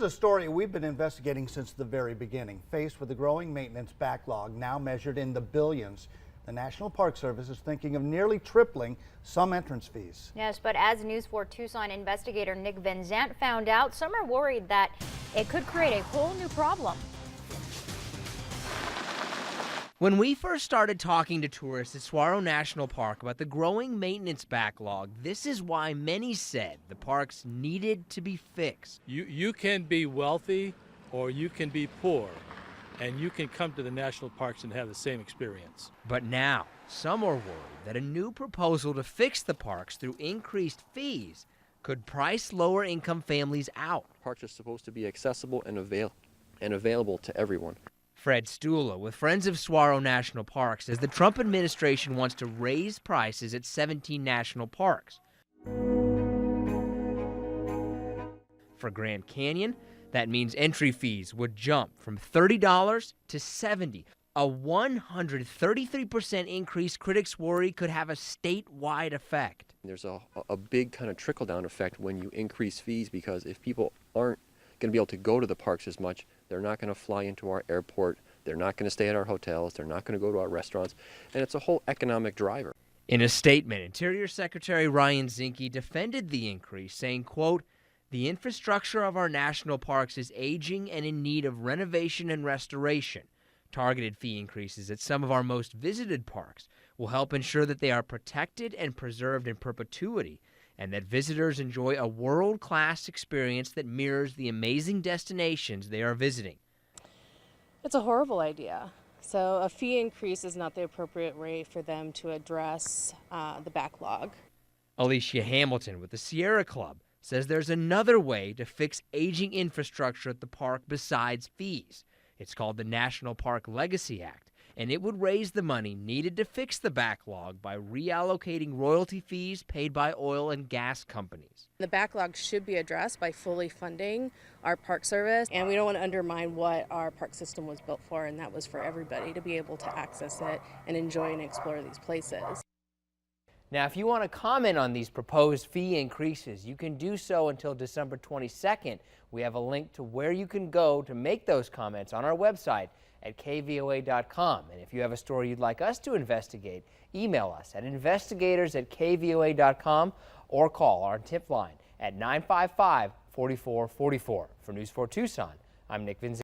a story we've been investigating since the very beginning. Faced with a growing maintenance backlog now measured in the billions, the National Park Service is thinking of nearly tripling some entrance fees. Yes, but as News 4 Tucson investigator Nick Van Zant found out, some are worried that it could create a whole new problem. When we first started talking to tourists at Saguaro National Park about the growing maintenance backlog, this is why many said the parks needed to be fixed. You can be wealthy or you can be poor, and you can come to the national parks and have the same experience. But now, some are worried that a new proposal to fix the parks through increased fees could price lower-income families out. Parks are supposed to be accessible and available to everyone. Fred Stula with Friends of Saguaro National Park says the Trump administration wants to raise prices at 17 national parks. For Grand Canyon, that means entry fees would jump from $30 to $70. A 133% increase, critics worry, could have a statewide effect. There's a big kind of trickle-down effect when you increase fees, because if people aren't going to be able to go to the parks as much, they're not going to fly into our airport, they're not going to stay at our hotels, they're not going to go to our restaurants, and it's a whole economic driver. In a statement, Interior Secretary Ryan Zinke defended the increase, saying, quote, "The infrastructure of our national parks is aging and in need of renovation and restoration. Targeted fee increases at some of our most visited parks will help ensure that they are protected and preserved in perpetuity, and that visitors enjoy a world-class experience that mirrors the amazing destinations they are visiting." It's a horrible idea. So a fee increase is not the appropriate way for them to address the backlog. Alicia Hamilton with the Sierra Club says there's another way to fix aging infrastructure at the park besides fees. It's called the National Park Legacy Act, and it would raise the money needed to fix the backlog by reallocating royalty fees paid by oil and gas companies. The backlog should be addressed by fully funding our park service, and we don't want to undermine what our park system was built for, and that was for everybody to be able to access it and enjoy and explore these places. Now, if you want to comment on these proposed fee increases, you can do so until December 22nd. We have a link to where you can go to make those comments on our website at KVOA.com. And if you have a story you'd like us to investigate, email us at investigators@KVOA.com or call our tip line at 955-4444. For News 4 Tucson, I'm Nick Van Zant.